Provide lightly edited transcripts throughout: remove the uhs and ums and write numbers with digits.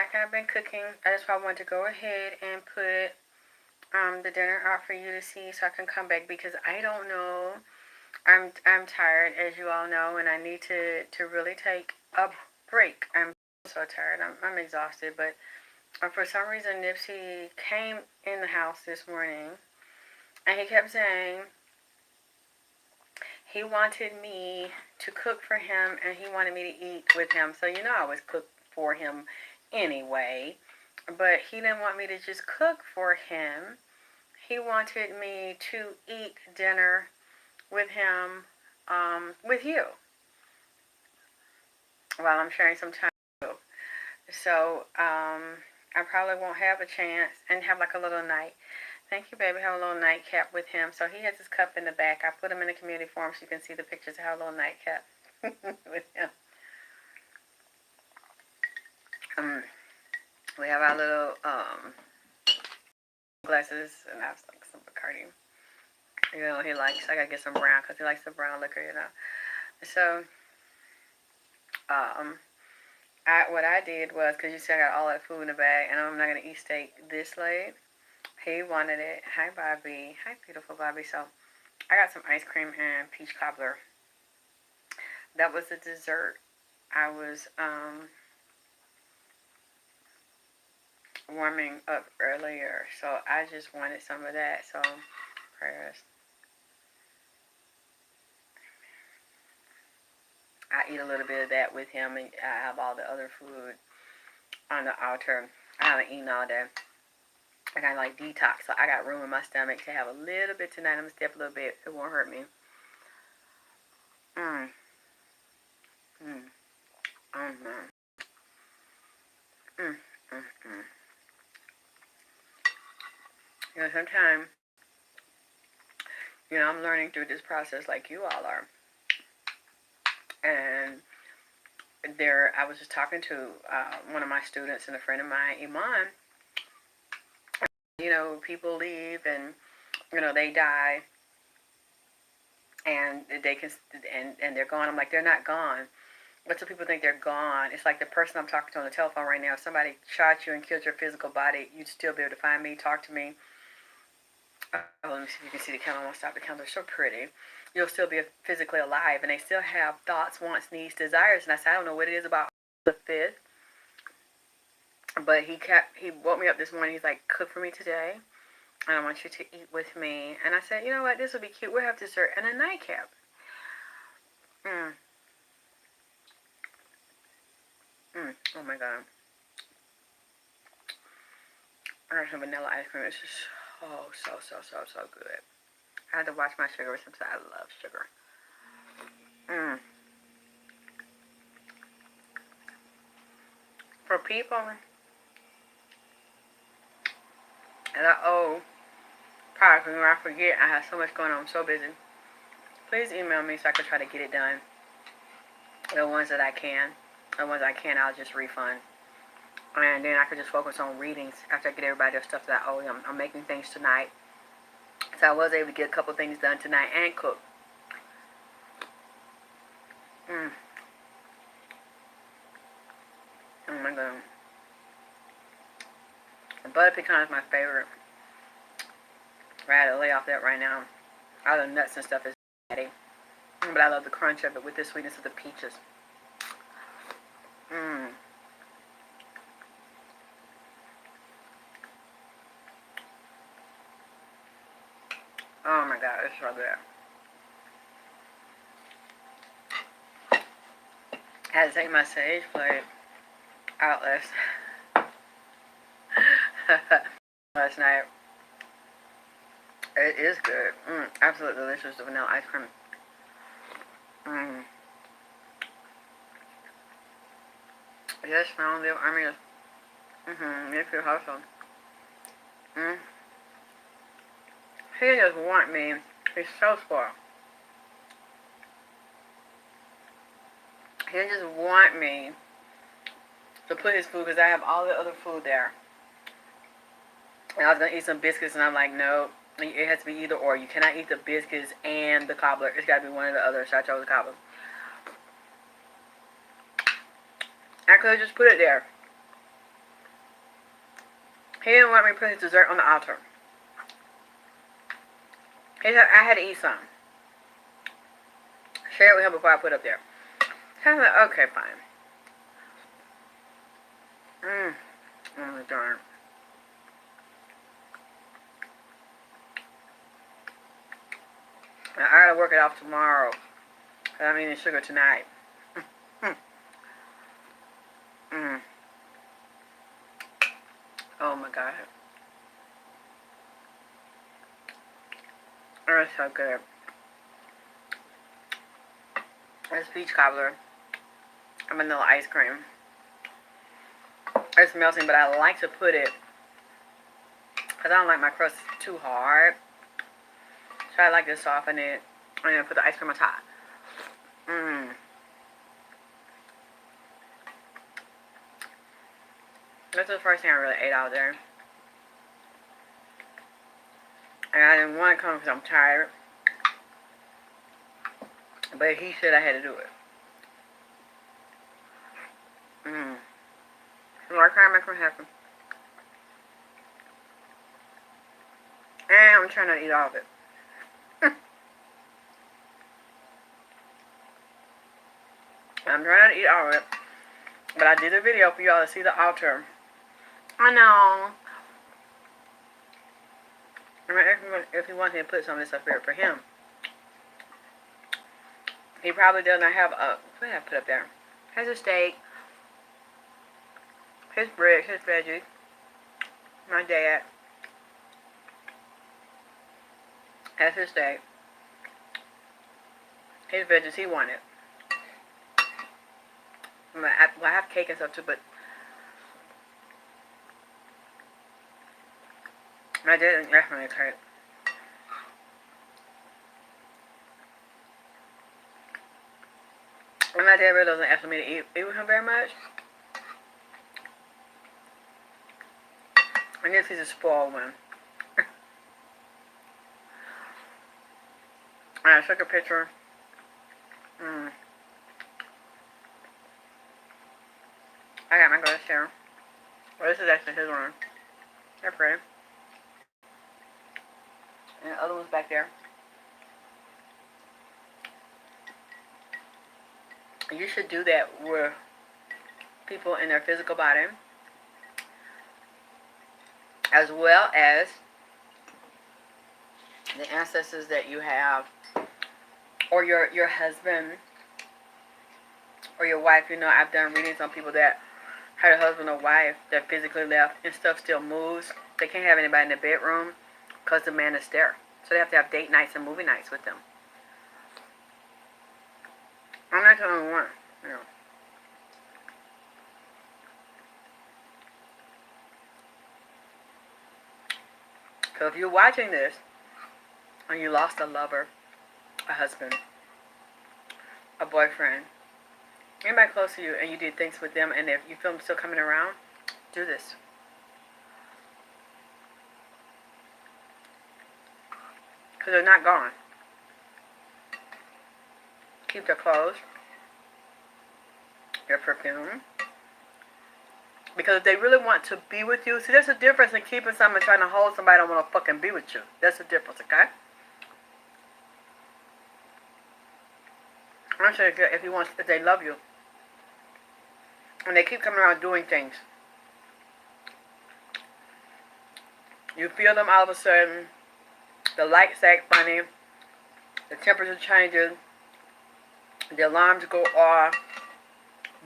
back. I've been cooking. I just wanted to go ahead and put the dinner out for you to see so I can come back because I don't know. I'm tired, as you all know, and I need to really take a break. I'm so tired. I'm exhausted, but for some reason Nipsey came in the house this morning and he kept saying he wanted me to cook for him and he wanted me to eat with him. So you know I always cook for him anyway, but he didn't want me to just cook for him. He wanted me to eat dinner with him, with you, while I'm sharing some time with you. So, I probably won't have a chance and have like a little night. Thank you, baby. Have a little nightcap with him. So he has his cup in the back. I put him in the community forum so you can see the pictures. I have a little nightcap with him. We have our little glasses, and I have like some Bacardi. You know, he likes. I gotta get some brown because he likes the brown liquor. You know. So, what I did was, because you see I got all that food in the bag, and I'm not gonna eat steak this late. He wanted it. Hi, Bobby. Hi, beautiful Bobby. So, I got some ice cream and peach cobbler. That was the dessert. I was warming up earlier, so I just wanted some of that. So, prayers. I eat a little bit of that with him, and I have all the other food on the altar. I haven't eaten all day. I got like detox, so I got room in my stomach to have a little bit tonight. I'm gonna step a little bit. It won't hurt me. Mm. Mm. Mm-hmm. Mm. Mm-mm. You know, sometimes, you know, I'm learning through this process like you all are. And I was just talking to one of my students and a friend of mine, Iman. You know, people leave and, you know, they die and they can, and they're gone. I'm like, they're not gone. But some people think they're gone. It's like the person I'm talking to on the telephone right now. If somebody shot you and killed your physical body, you'd still be able to find me, talk to me. Let me see if you can see the camera. I won't stop the camera. They're so pretty. You'll still be physically alive, and they still have thoughts, wants, needs, desires. And I said, I don't know what it is about the fifth, but he woke me up this morning. He's like, cook for me today, and I want you to eat with me. And I said, you know what? This will be cute. We'll have dessert and a nightcap. Oh my god. I got some vanilla ice cream. It's just so good. I had to watch my sugar since I love sugar. For people and I owe products, when I forget, I have so much going on. I'm so busy. Please email me so I can try to get it done. The ones that I can. The ones I can, I'll just refund. And then I can just focus on readings after I get everybody their stuff that I owe them. I'm making things tonight. So I was able to get a couple things done tonight and cook. Oh my god. The butter pecan is my favorite. I had to lay off that right now. All the nuts and stuff is fatty. But I love the crunch of it with the sweetness of the peaches. Oh my god, it's so good. I had to take my sage plate out last night. It is good. Absolutely delicious, the vanilla ice cream. Yes, found it. I mean, if you're hustle. He just want me. He's so spoiled. He just want me to put his food because I have all the other food there. And I was gonna eat some biscuits, and I'm like, no, it has to be either or. You cannot eat the biscuits and the cobbler. It's got to be one or the other. So I chose the cobbler. I could have just put it there. He didn't want me to put his dessert on the altar. He said I had to eat some. Share it with him before I put it up there. So I was like, okay, fine. Oh, darn. I gotta work it off tomorrow. I'm eating sugar tonight. Oh my god. Oh, it's so good. It's peach cobbler and vanilla ice cream. It's melting, but I like to put it, because I don't like my crust too hard. So I like to soften it and then put the ice cream on top. That's the first thing I really ate out there. And I didn't want to come because I'm tired. But he said I had to do it. So I can't make him happen. And I'm trying not to eat all of it. I'm trying not to eat all of it. But I did a video for y'all to see the altar. I know. I mean, if he wants me to put some of this up here for him. He probably does not have a... What did I put up there? Has a steak. His bread, his veggies. My dad. Has his steak. His veggies he wanted. I have cake and stuff too, but my dad didn't definitely cake. And my dad really doesn't ask me to eat with him very much. I guess he's a spoiled one. I took a picture. I got my glass here. Well, this is actually his one. They're pretty. And the other one's back there. You should do that with people in their physical body, as well as the ancestors that you have, or your husband, or your wife. You know, I've done readings on people that had a husband or wife that physically left and stuff still moves. They can't have anybody in the bedroom because the man is there. So they have to have date nights and movie nights with them. I'm not the only one, you know. So if you're watching this and you lost a lover, a husband, a boyfriend, anybody close to you, and you did things with them, and if you feel them still coming around, do this. Because they're not gone. Keep their clothes, their perfume. Because if they really want to be with you, see, there's a difference in keeping someone and trying to hold somebody that don't want to fucking be with you. That's the difference, okay? I'm sure if they love you, and they keep coming around doing things, you feel them all of a sudden, the lights act funny, the temperature changes, the alarms go off,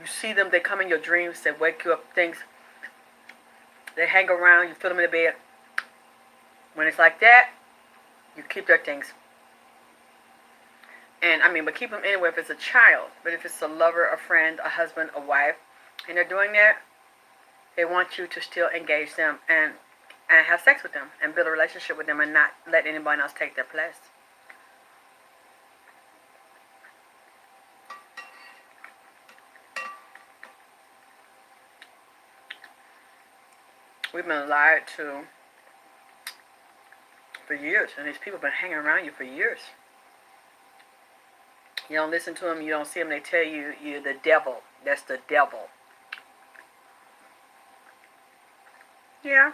you see them, they come in your dreams, they wake you up, things, they hang around, you feel them in the bed. When it's like that, you keep their things. And, but keep them anywhere if it's a child. But if it's a lover, a friend, a husband, a wife, and they're doing that, they want you to still engage them and have sex with them and build a relationship with them and not let anybody else take their place. We've been lied to for years, and these people have been hanging around you for years. You don't listen to them, you don't see them, they tell you you're the devil. That's the devil. Yeah.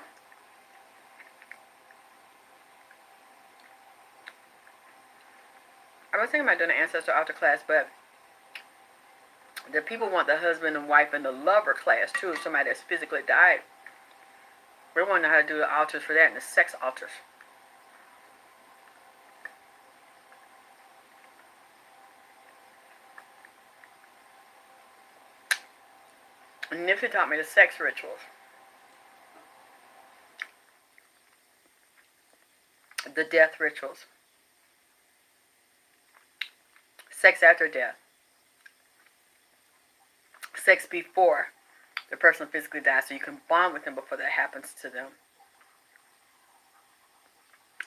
I was thinking about doing an ancestor altar class, but the people want the husband and wife and the lover class too. Somebody that's physically died. We want to know how to do the altars for that and the sex altars. And Nifty taught me the sex rituals. The death rituals. Sex after death. Sex before the person physically dies, so you can bond with them before that happens to them.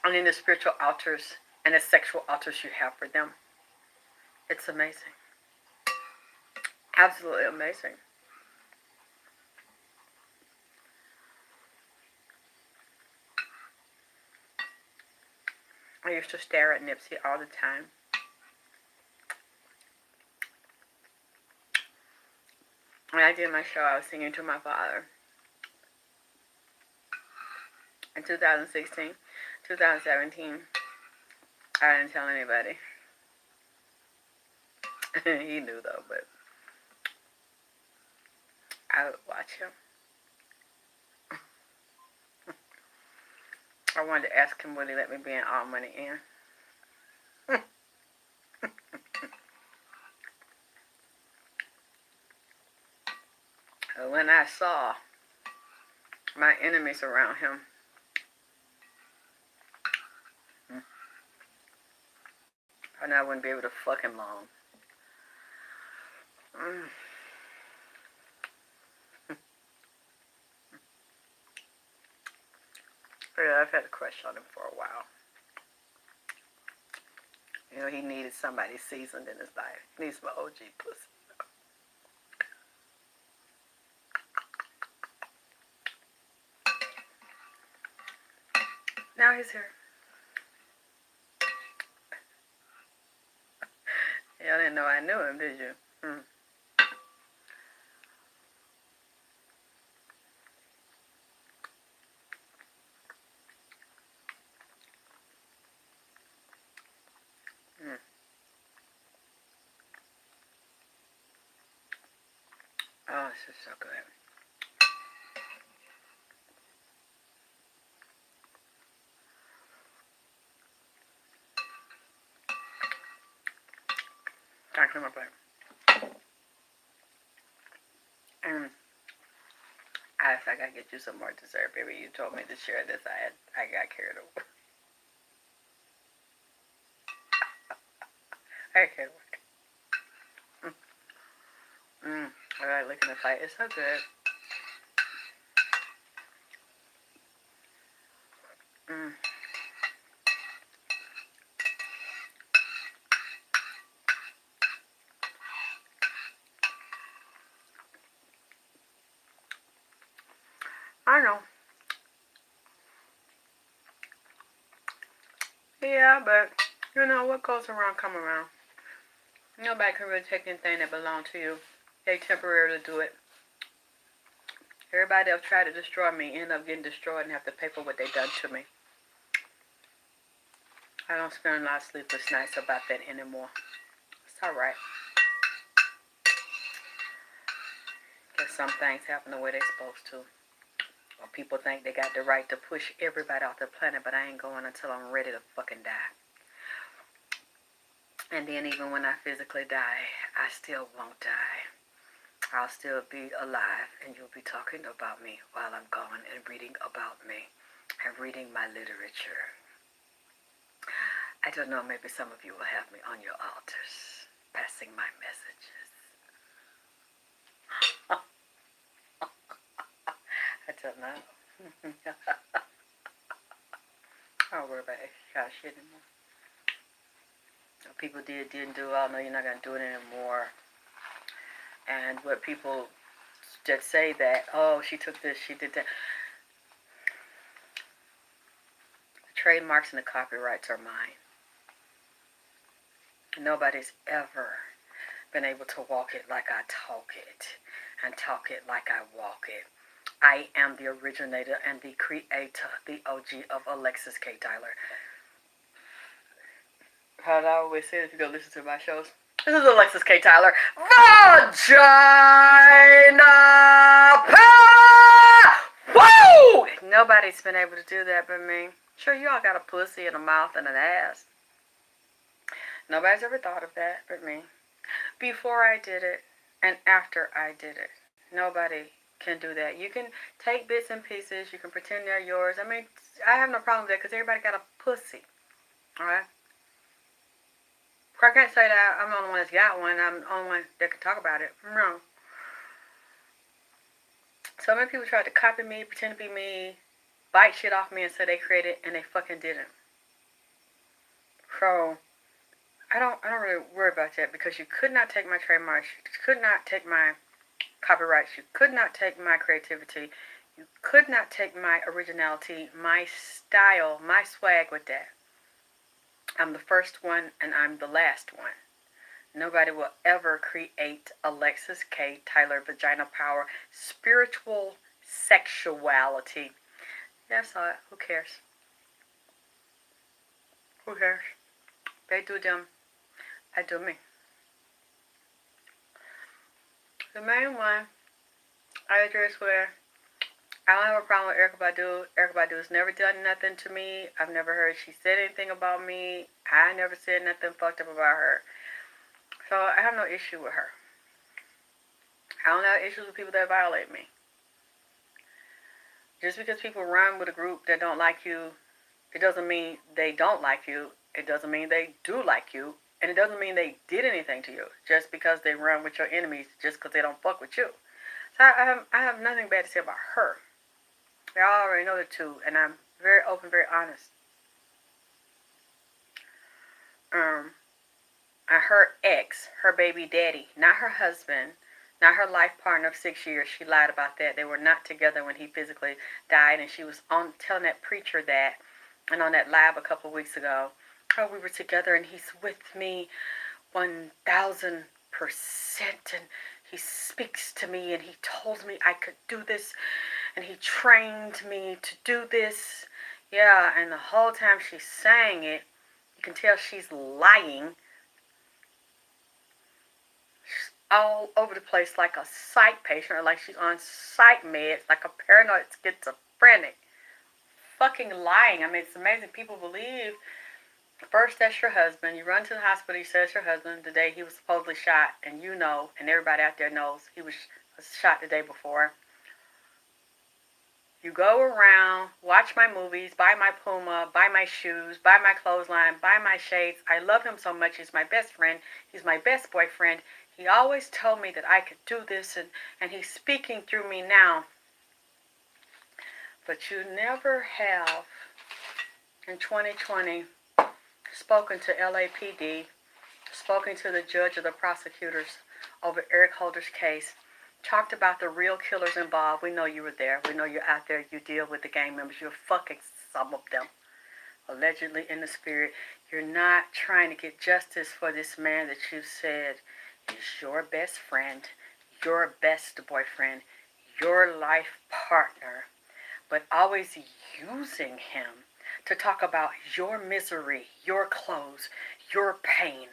And then the spiritual altars and the sexual altars you have for them. It's amazing. Absolutely amazing. I used to stare at Nipsey all the time. When I did my show, I was singing to my father. In 2016, 2017, I didn't tell anybody. He knew though, but I would watch him. I wanted to ask him would he let me be in All Money In. When I saw my enemies around him, I know I wouldn't be able to fuck him long. Yeah, I've had a crush on him for a while. You know, he needed somebody seasoned in his life. He needs some OG pussy. Now he's here. Y'all didn't know I knew him, did you? Oh, this is so good. Thank you, my baby. I gotta get you some more dessert, baby. You told me to share this. I got carried away. I can't wait. I like licking the fight. It's so good. I know. Yeah, but you know what goes around come around. Nobody can really take anything that belongs to you. They temporarily do it. Everybody else tried to destroy me, end up getting destroyed and have to pay for what they done to me. I don't spend a lot of sleepless nights about that anymore. It's alright. Because some things happen the way they're supposed to. Or people think they got the right to push everybody off the planet, but I ain't going until I'm ready to fucking die. And then even when I physically die, I still won't die. I'll still be alive, and you'll be talking about me while I'm gone and reading about me and reading my literature. I don't know, maybe some of you will have me on your altars, passing my messages. I don't know. I don't worry about extra shit anymore. What people didn't do, I know you're not going to do it anymore. And what people that say that, oh, she took this, she did that. The trademarks and the copyrights are mine. Nobody's ever been able to walk it like I talk it and talk it like I walk it. I am the originator and the creator, the OG of Alexis K. Tyler. As I always say, if you go listen to my shows, this is Alexis K. Tyler. Vagina Power! Woo! Nobody's been able to do that but me. Sure, you all got a pussy and a mouth and an ass. Nobody's ever thought of that but me. Before I did it and after I did it. Nobody can do that. You can take bits and pieces. You can pretend they're yours. I mean, I have no problem with that because everybody got a pussy. Alright? I can't say that I'm the only one that's got one. I'm the only one that can talk about it. No. So many people tried to copy me, pretend to be me, bite shit off me and say they created it, and they fucking didn't. So I don't really worry about that because you could not take my trademarks, you could not take my copyrights, you could not take my creativity, you could not take my originality, my style, my swag with that. I'm the first one and I'm the last one. Nobody will ever create Alexis K. Tyler Vagina Power spiritual sexuality. Yeah, I saw it. Who cares? Who cares? They do them. I do me. The main one I address where I don't have a problem with Erykah Badu. Erykah Badu's never done nothing to me. I've never heard she said anything about me. I never said nothing fucked up about her. So I have no issue with her. I don't have issues with people that violate me. Just because people run with a group that don't like you, it doesn't mean they don't like you. It doesn't mean they do like you. And it doesn't mean they did anything to you. Just because they run with your enemies, just because they don't fuck with you. So I have nothing bad to say about her. Y'all already know the two, and I'm very open, very honest. Her ex, her baby daddy, not her husband, not her life partner of 6 years. She lied about that. They were not together when he physically died, and she was on telling that preacher that, and on that live a couple of weeks ago, oh, we were together, and he's with me 1,000%, and he speaks to me, and he told me I could do this, and he trained me to do this. Yeah, and the whole time she's saying it, you can tell she's lying. She's all over the place like a psych patient, or like she's on psych meds, like a paranoid schizophrenic. Fucking lying. I mean, it's amazing. People believe, first, that's your husband. You run to the hospital, you say it's your husband the day he was supposedly shot, and you know, and everybody out there knows he was shot the day before. You go around, watch my movies, buy my Puma, buy my shoes, buy my clothesline, buy my shades. I love him so much. He's my best friend. He's my best boyfriend. He always told me that I could do this, and he's speaking through me now. But you never have, in 2020, spoken to LAPD, spoken to the judge or the prosecutors over Eric Holder's case, talked about the real killers involved. We know you were there. We know you're out there. You deal with the gang members. You're fucking some of them, allegedly in the spirit. You're not trying to get justice for this man that you said is your best friend, your best boyfriend, your life partner, but always using him to talk about your misery, your clothes, your pain,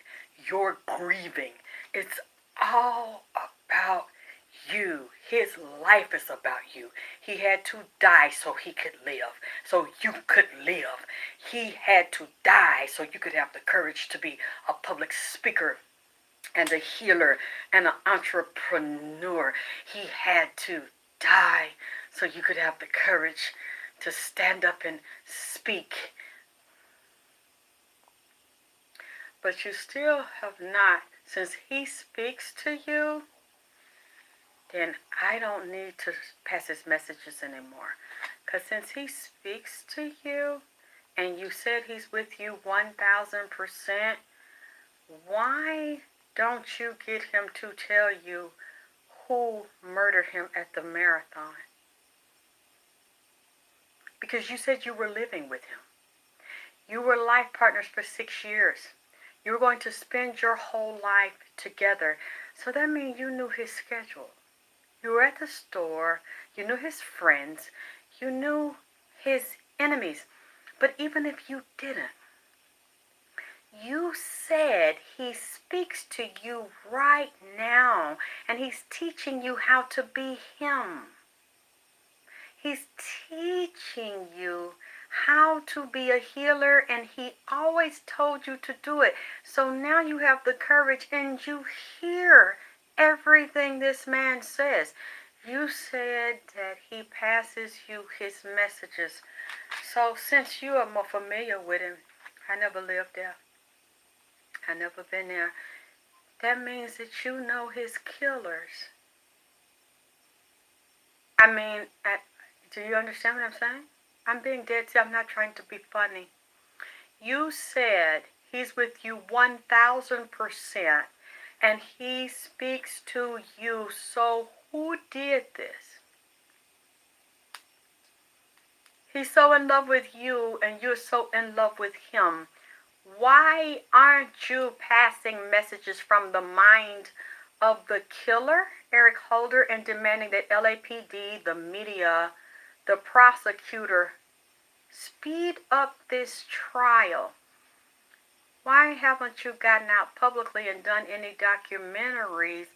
your grieving. It's all about you. His life is about you. He had to die so he could live, so you could live. He had to die so you could have the courage to be a public speaker and a healer and an entrepreneur. He had to die so you could have the courage to stand up and speak. But you still have not. Since he speaks to you, then I don't need to pass his messages anymore. Because since he speaks to you, and you said he's with you 1,000%, why don't you get him to tell you who murdered him at the marathon? Because you said you were living with him. You were life partners for 6 years. You were going to spend your whole life together. So that means you knew his schedule. You were at the store. You knew his friends. You knew his enemies. But even if you didn't, You said he speaks to you right now, and he's teaching you how to be him. He's teaching you how to be a healer, and he always told you to do it. So now you have the courage and you hear everything this man says. You said that he passes you his messages. So since you are more familiar with him, I never lived there. I never been there. That means that you know his killers. I mean, do you understand what I'm saying? I'm being dead serious. I'm not trying to be funny. You said he's with you 1,000%, and he speaks to you. So who did this? He's so in love with you, and you're so in love with him. Why aren't you passing messages from the mind of the killer, Eric Holder, and demanding that LAPD, the media, the prosecutor, speed up this trial? Why haven't you gotten out publicly and done any documentaries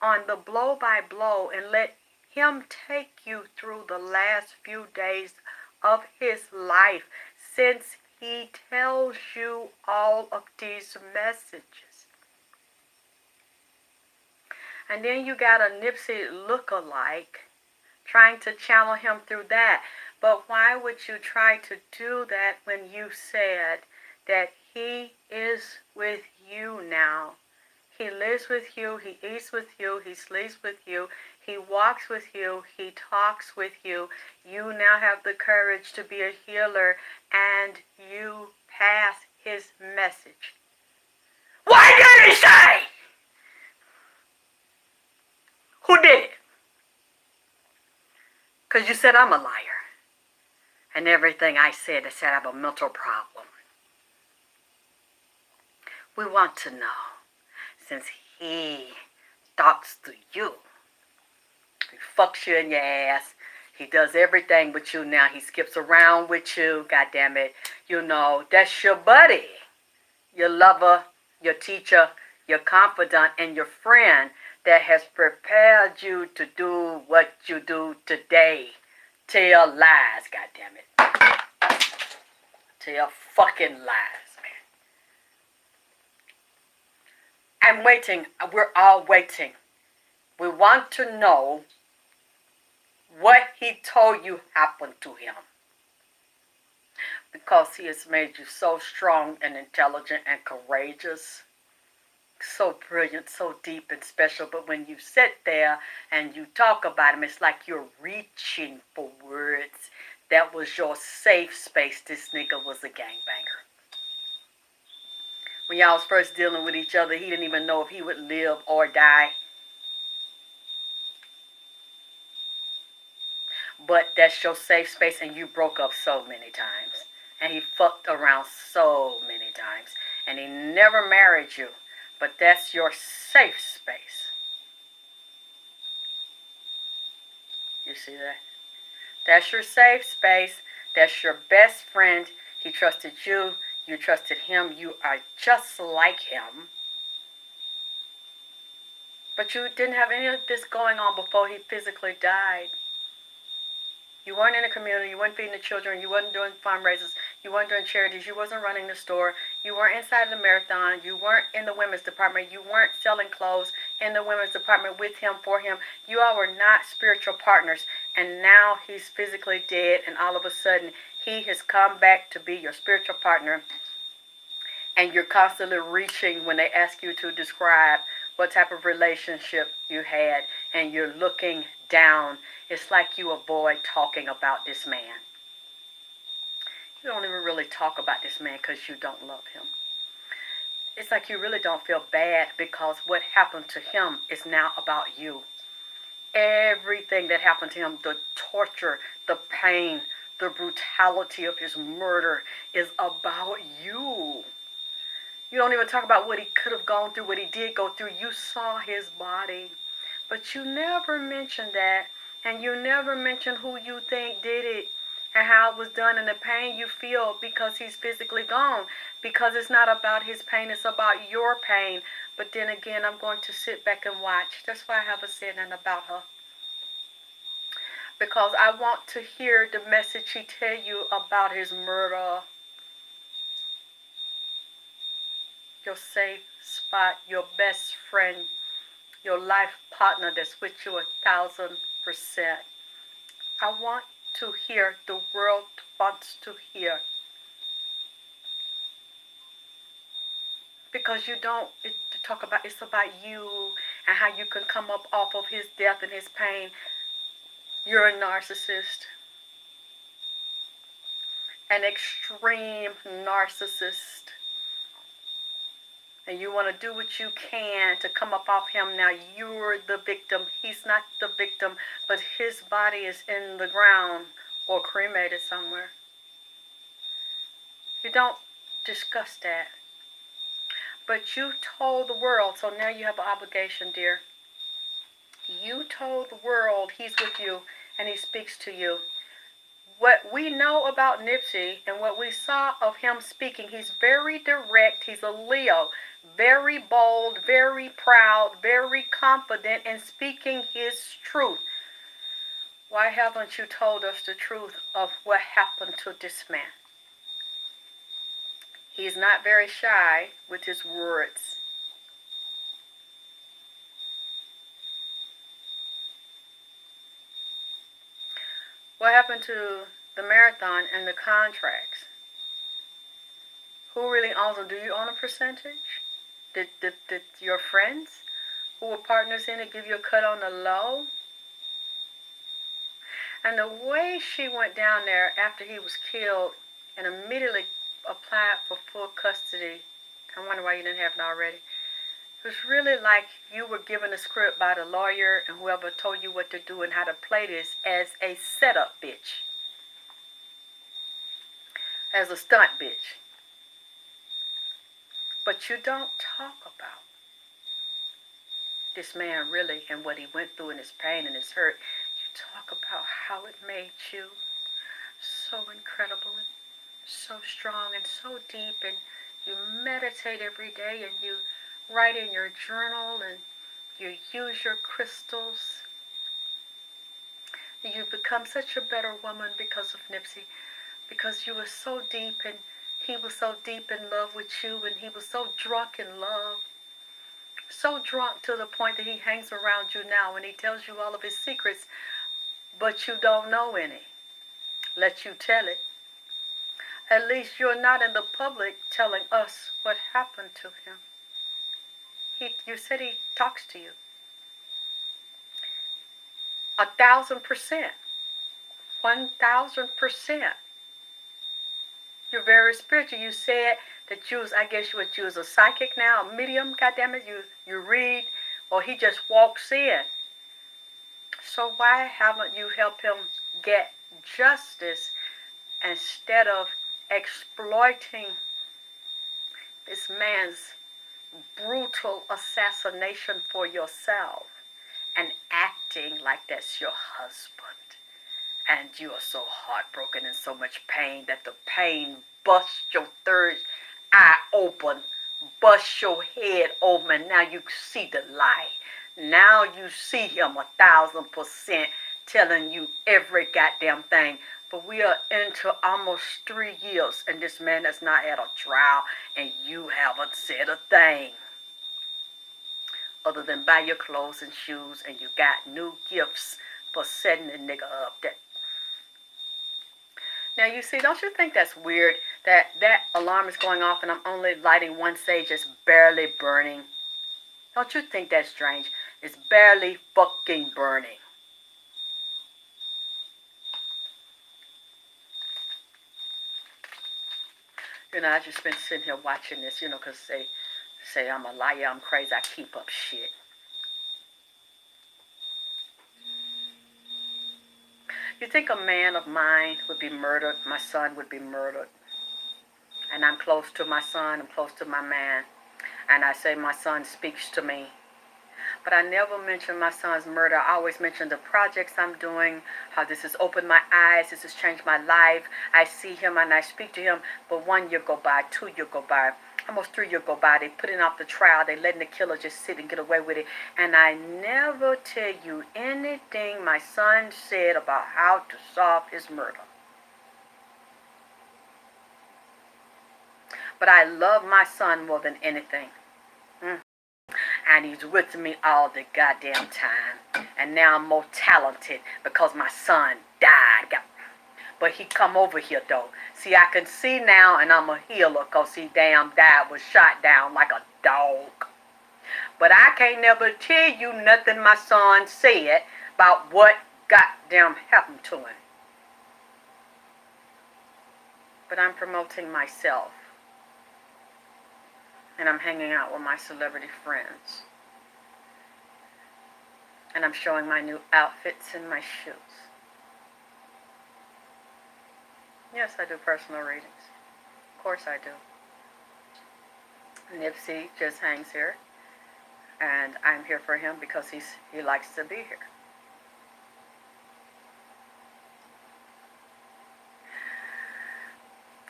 on the blow by blow and let him take you through the last few days of his life, since he tells you all of these messages? And then you got a Nipsey look-alike trying to channel him through that. But why would you try to do that when you said that he is with you now? He lives with you, he eats with you, he sleeps with you, he walks with you, he talks with you. You now have the courage to be a healer, and you pass his message. What did he say? Who did it? Because you said I'm a liar. And everything I said I have a mental problem. We want to know, since he talks to you, he fucks you in your ass, he does everything with you now, he skips around with you, goddamn it, you know, that's your buddy, your lover, your teacher, your confidant, and your friend that has prepared you to do what you do today. Tell lies, goddammit. Tell fucking lies, man. I'm waiting. We're all waiting. We want to know what he told you happened to him. Because he has made you so strong and intelligent and courageous. So brilliant, so deep and special. But when you sit there and you talk about him, it's like you're reaching for words. That was your safe space. This nigga was a gangbanger. When y'all was first dealing with each other, he didn't even know if he would live or die. But that's your safe space, and you broke up so many times. And he fucked around so many times. And he never married you. But that's your safe space. You see that? That's your safe space. That's your best friend. He trusted you. You trusted him. You are just like him. But you didn't have any of this going on before he physically died. You weren't in a community. You weren't feeding the children. You wasn't doing fundraisers. You weren't doing charities. You wasn't running the store. You weren't inside the marathon. You weren't in the women's department. You weren't selling clothes in the women's department with him, for him. You all were not spiritual partners. And now he's physically dead, and all of a sudden he has come back to be your spiritual partner. And you're constantly reaching when they ask you to describe what type of relationship you had, and you're looking down. It's like you avoid talking about this man. You don't even really talk about this man because you don't love him. It's like you really don't feel bad because what happened to him is now about you. Everything that happened to him, the torture, the pain, the brutality of his murder is about you. You don't even talk about what he could have gone through, what he did go through. You saw his body. But you never mention that. And you never mention who you think did it. and how it was done and the pain you feel because he's physically gone. Because it's not about his pain, it's about your pain. But then again, I'm going to sit back and watch. That's why I haven't said nothing about her. Because I want to hear the message he tell you about his murder. Your safe spot, your best friend, your life partner that's with you 1,000%. I want to hear, the world wants to hear. Because you don't talk about, it's about you and how you can come up off of his death and his pain. You're a narcissist. An extreme narcissist. And you want to do what you can to come up off him. Now you're the victim. He's not the victim, but his body is in the ground or cremated somewhere. You don't discuss that. But you told the world, so now you have an obligation, dear. You told the world he's with you and he speaks to you. What we know about Nipsey and what we saw of him speaking, he's very direct. He's a Leo. Very bold, very proud, very confident in speaking his truth. Why haven't you told us the truth of what happened to this man? He's not very shy with his words. What happened to the marathon and the contracts? Who really owns them? Do you own a percentage? Did your friends who were partners in it give you a cut on the low? And the way she went down there after he was killed and immediately applied for full custody, I wonder why you didn't have it already. It was really like you were given a script by the lawyer and whoever told you what to do and how to play this as a setup bitch. As a stunt bitch. But you don't talk about this man really and what he went through and his pain and his hurt. You talk about how it made you so incredible and so strong and so deep, and you meditate every day and you write in your journal and you use your crystals. You become such a better woman because of Nipsey, because you were so deep and he was so deep in love with you, and he was so drunk in love. So drunk to the point that he hangs around you now and he tells you all of his secrets, but you don't know any. Let you tell it. At least you're not in the public telling us what happened to him. You said he talks to you. 1,000%. 1,000%. You're very spiritual. You said that you was, I guess you was a psychic now, a medium, goddammit. You read, or he just walks in. So why haven't you helped him get justice instead of exploiting this man's brutal assassination for yourself and acting like that's your husband? And you are so heartbroken and so much pain that the pain busts your third eye open, busts your head open. Now you see the light. Now you see him 1,000% telling you every goddamn thing. But we are into almost 3 years and this man has not had a trial and you haven't said a thing. Other than buy your clothes and shoes, and you got new gifts for setting the nigga up. Now you see, don't you think that's weird that that alarm is going off and I'm only lighting one sage, it's barely burning? Don't you think that's strange? It's barely fucking burning. You know, I just been sitting here watching this, you know, because they say I'm a liar, I'm crazy, I keep up shit. You think a man of mine would be murdered? My son would be murdered. And I'm close to my son, I'm close to my man. And I say my son speaks to me. But I never mention my son's murder. I always mention the projects I'm doing, how this has opened my eyes, this has changed my life. I see him and I speak to him, but 1 year go by, 2 years go by, almost 3 years go by. They putting off the trial. They letting the killer just sit and get away with it. And I never tell you anything my son said about how to solve his murder. But I love my son more than anything. And he's with me all the goddamn time. And now I'm more talented because my son died. But he come over here though. See, I can see now and I'm a healer because he damn died, was shot down like a dog. But I can't never tell you nothing my son said about what goddamn happened to him. But I'm promoting myself. And I'm hanging out with my celebrity friends. And I'm showing my new outfits and my shoes. Yes, I do personal readings. Of course I do. Nipsey just hangs here. And I'm here for him because he likes to be here.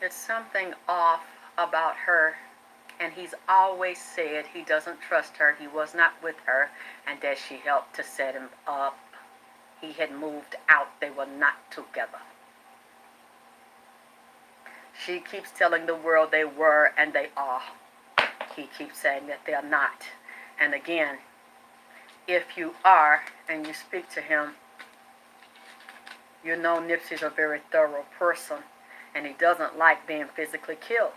There's something off about her. And he's always said he doesn't trust her, he was not with her, and that she helped to set him up. He had moved out, they were not together. She keeps telling the world they were and they are. He keeps saying that they're not. And again, if you are and you speak to him, you know Nipsey's a very thorough person and he doesn't like being physically killed.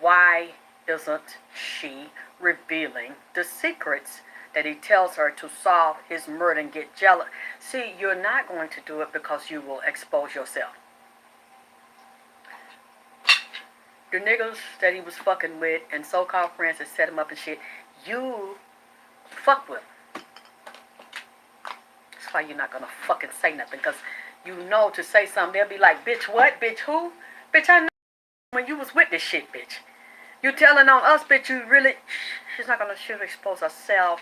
Why isn't she revealing the secrets that he tells her to solve his murder and get jealous? See, you're not going to do it because you will expose yourself. The niggas that he was fucking with and so-called friends that set him up and shit, you fuck with them. That's why you're not gonna fucking say nothing, because you know to say something, they'll be like, bitch what? Bitch who? Bitch, I know when you was with this shit, bitch. You telling on us, bitch, you really... She's not gonna expose herself.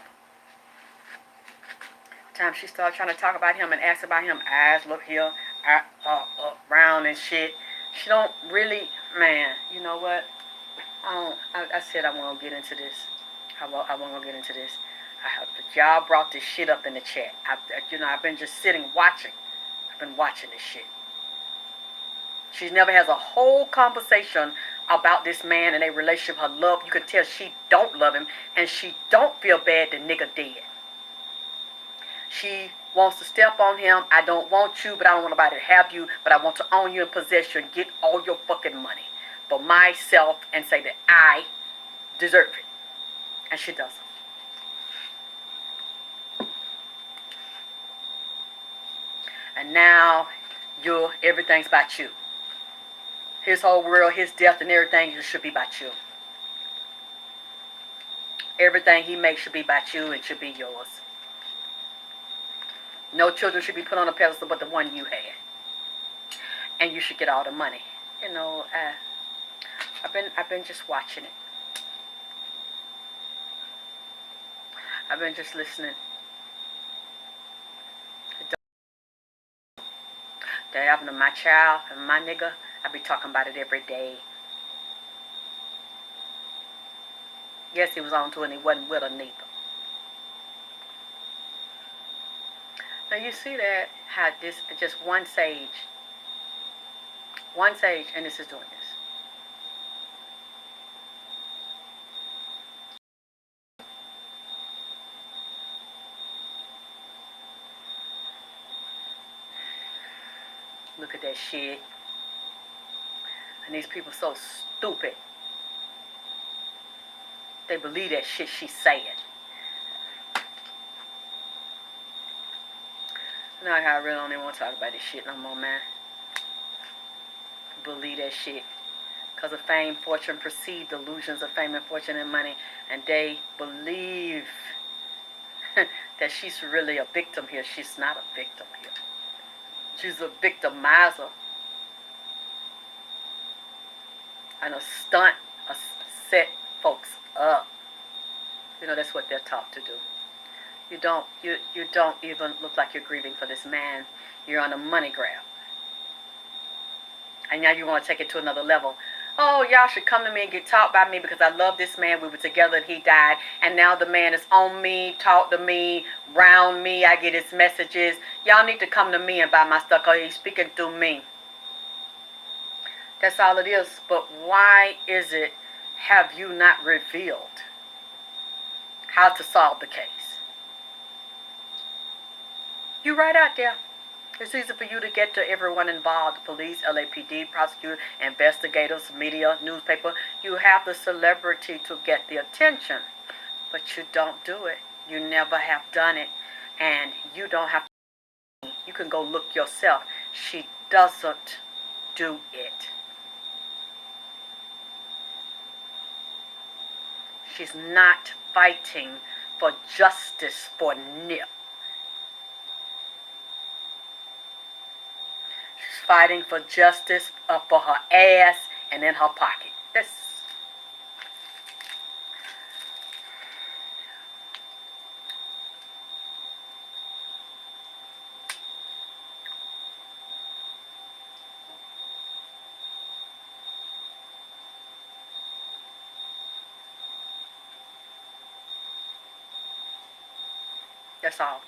Time she started trying to talk about him and ask about him, eyes look here, round and shit. She don't really, man, you know what? I said I won't get into this. I won't get into this. Y'all brought this shit up in the chat. I've been just sitting watching. I've been watching this shit. She never has a whole conversation about this man and a relationship, her love. You can tell she don't love him and she don't feel bad the nigga dead. She wants to step on him. I don't want you, but I don't want nobody to have you, but I want to own you and possess you and get all your fucking money for myself and say that I deserve it. And she doesn't. And now everything's about you. His whole world, his death and everything should be about you. Everything he makes should be about you and should be yours. No children should be put on a pedestal but the one you had. And you should get all the money. You know, I've been just watching it. I've been just listening. That happened to my child and my nigga. I be talking about it every day. Yes, he was on to it and he wasn't with her neither. Now you see that, how this, just one sage, and this is doing this. Look at that shit. And these people so stupid. They believe that shit she's saying. Now I really don't even want to talk about this shit no more, man. Believe that shit. Because of fame, fortune, perceived delusions of fame and fortune and money. And they believe that she's really a victim here. She's not a victim here. She's a victimizer. And a stunt, a set folks up. You know, that's what they're taught to do. You don't even look like you're grieving for this man. You're on a money grab. And now you want to take it to another level. Oh, y'all should come to me and get taught by me because I love this man. We were together and he died. And now the man is on me, talk to me, round me. I get his messages. Y'all need to come to me and buy my stuff because he's speaking through me. That's all it is. But why is it have you not revealed how to solve the case? You right out there. It's easy for you to get to everyone involved, the police, LAPD, prosecutor, investigators, media, newspaper. You have the celebrity to get the attention, but you don't do it. You never have done it, and you don't have to. You can go look yourself. She doesn't do it. She's not fighting for justice for Nip. She's fighting for justice for her ass and in her pocket. That's all.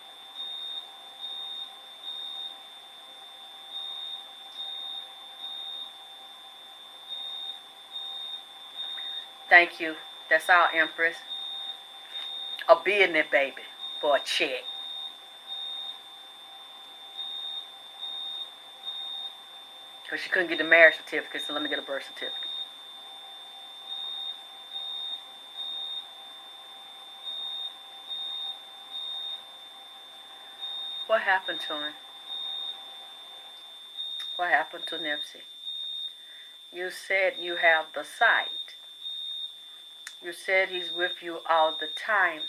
Thank you. That's all, Empress. A business baby for a check. Because she couldn't get the marriage certificate, so let me get a birth certificate. What happened to him? What happened to Nipsey? You said you have the sight. You said he's with you all the time.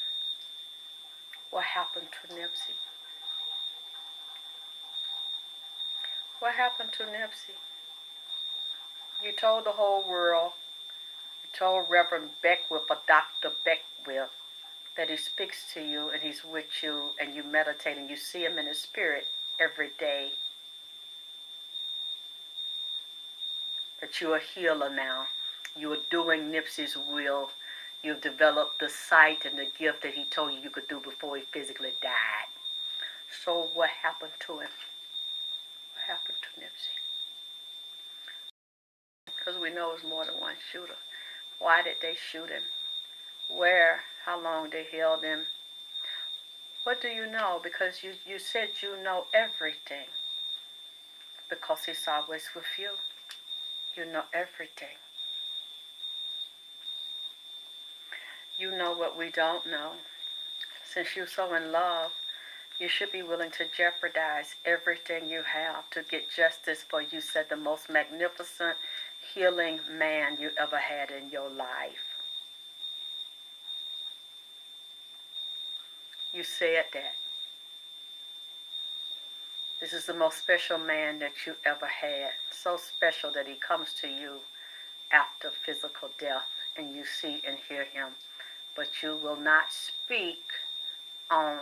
What happened to Nipsey? What happened to Nipsey? You told the whole world, you told Reverend Beckwith or Dr. Beckwith that he speaks to you and he's with you and you meditate and you see him in the spirit every day. That you're a healer now. You are doing Nipsey's will. You've developed the sight and the gift that he told you could do before he physically died. So what happened to him? What happened to Nipsey? Because we know it's more than one shooter. Why did they shoot him? Where? How long they held him? What do you know? Because you said you know everything. Because he's always with you. You know everything. You know what we don't know. Since you're so in love, you should be willing to jeopardize everything you have to get justice for, you said, the most magnificent healing man you ever had in your life. You said that. This is the most special man that you ever had. So special that he comes to you after physical death and you see and hear him. But you will not speak on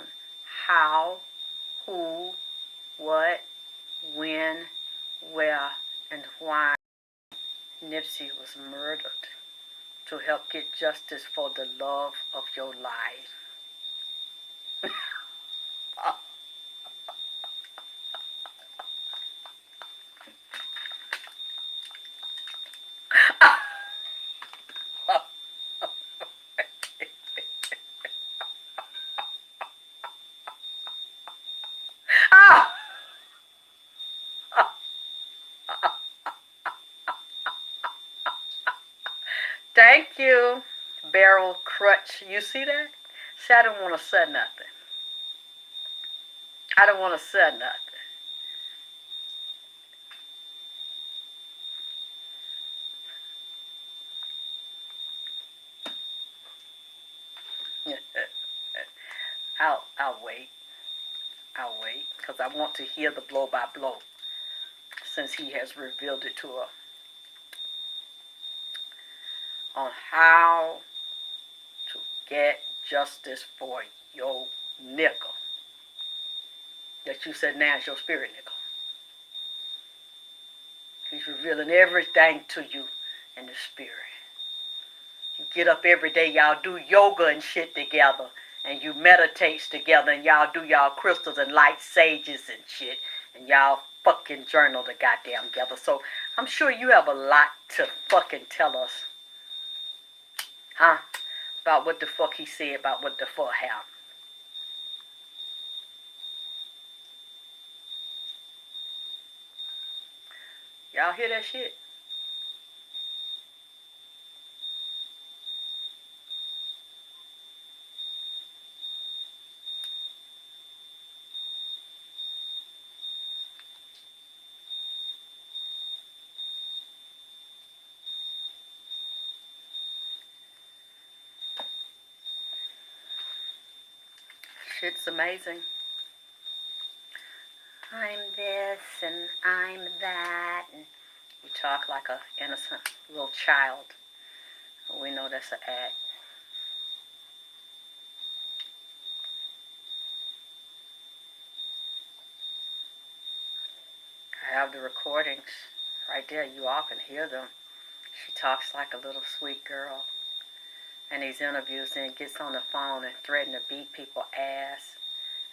how, who, what, when, where, and why Nipsey was murdered to help get justice for the love of your life. Thank you, Barrel Crutch. You see that? See, I don't want to say nothing. I don't want to say nothing. I'll wait. I'll wait because I want to hear the blow by blow since he has revealed it to her on how to get justice for your nickel. That you said now is your spirit nickel. He's revealing everything to you in the spirit. You get up every day, y'all do yoga and shit together. And you meditate together, and y'all do y'all crystals and light sages and shit. And y'all fucking journal the goddamn together. So I'm sure you have a lot to fucking tell us. Huh? About what the fuck he said, about what the fuck happened. Y'all hear that shit? Shit's amazing. I'm this and I'm that. And you talk like an innocent little child. We know that's an act. I have the recordings right there. You all can hear them. She talks like a little sweet girl. And these interviews, and gets on the phone and threaten to beat people ass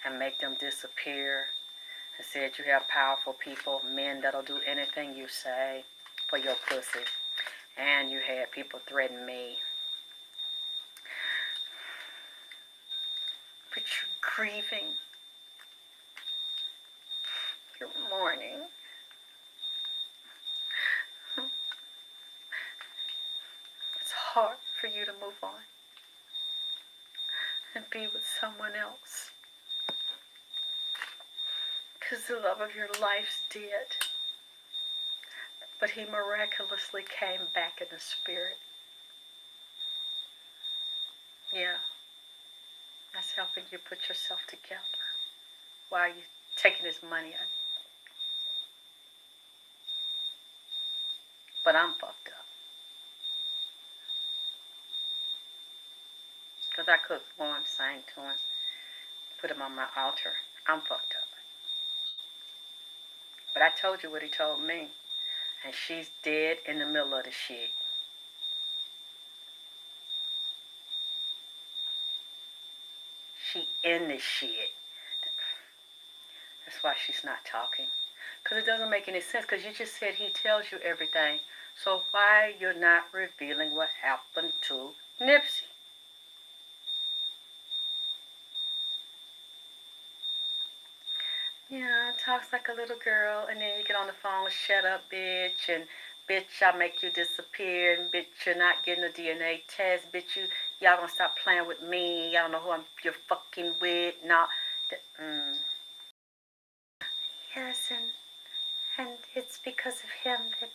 and make them disappear. And said you have powerful people, men that'll do anything you say for your pussy. And you had people threaten me. But you're grieving. You're mourning. It's hard for you to move on and be with someone else. Because the love of your life's dead. But he miraculously came back in the spirit. Yeah. That's helping you put yourself together while you're taking his money out. But I'm fucked up. Because I cooked for him, sang to him, put him on my altar. I'm fucked up. But I told you what he told me. And she's dead in the middle of the shit. She in the shit. That's why she's not talking. Because it doesn't make any sense. Because you just said he tells you everything. So why you're not revealing what happened to Nipsey? Yeah, talks like a little girl, and then you get on the phone, shut up, bitch, and bitch, I'll make you disappear, and bitch, you're not getting a DNA test, bitch, y'all gonna stop playing with me, y'all know who you're fucking with, now, Yes, and it's because of him that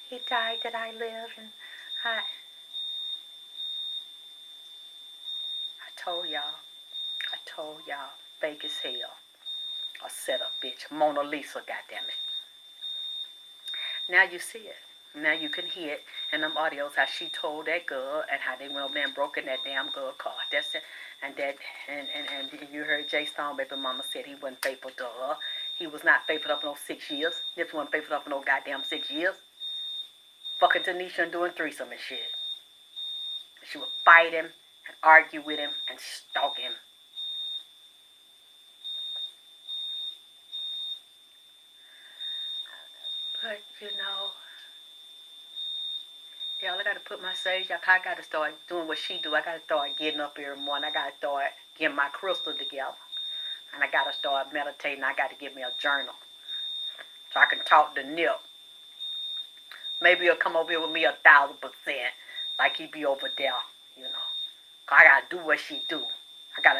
he died that I live, and I told y'all, fake as hell. A setup, bitch. Mona Lisa, goddammit. Now you see it. Now you can hear it in them audios how she told that girl and how they went over there and broke in that damn girl car. That's it. And you heard Jay Stone, baby mama said he wasn't faithful to her. He was not faithful up no 6 years. Nipsey wasn't faithful up no goddamn 6 years. Fucking Tanisha and doing threesome and shit. She would fight him and argue with him and stalk him. But, y'all, I got to put my sage up. I got to start doing what she do. I got to start getting up every morning. I got to start getting my crystal together. And I got to start meditating. I got to get me a journal so I can talk to Nip. Maybe he'll come over here with me 1,000%, like he be over there, I got to do what she do. I got.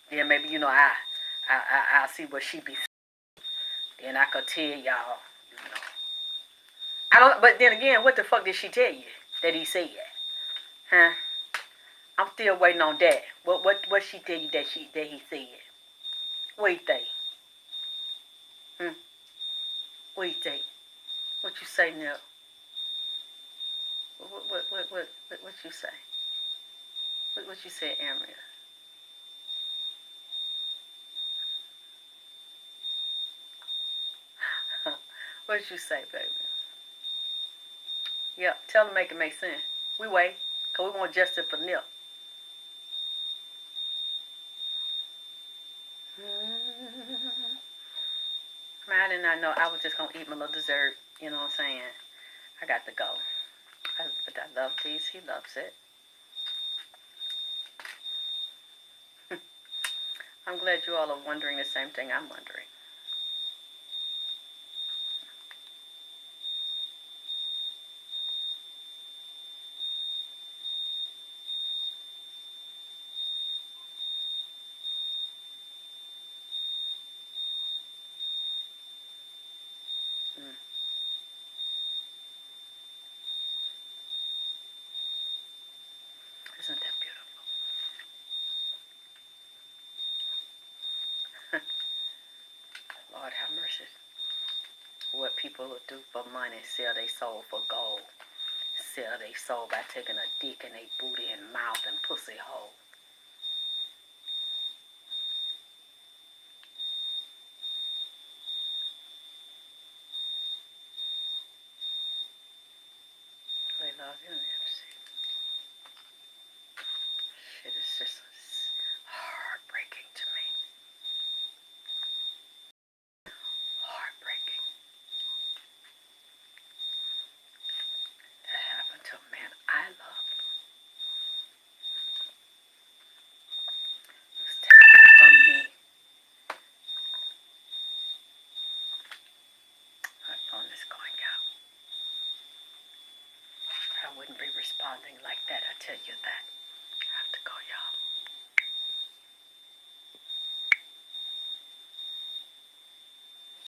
Yeah, maybe, I'll see what she be saying. Then I could tell y'all, I don't, but then again, what the fuck did she tell you that he said? Huh? I'm still waiting on that. What she tell you that he said? What do you think? What do you think? What you say, Nip? What you say? What you say, Amria? What did you say, baby? Yeah, tell them make it make sense. We wait, because we want justice for Nip. Man, I did not know I was just going to eat my little dessert. You know what I'm saying? I got to go. But I love these. He loves it. I'm glad you all are wondering the same thing I'm wondering. Mm. Isn't that beautiful? Lord have mercy. What people will do for money, sell their soul for gold. Sell their soul by taking a dick in their booty and mouth and pussy hole. They love you, Nancy. Shit is just heartbreaking to me. Heartbreaking. That happened to a man I love. It was taken from me. My phone is going out. I wouldn't be responding like that, I tell you that. I have to go, y'all.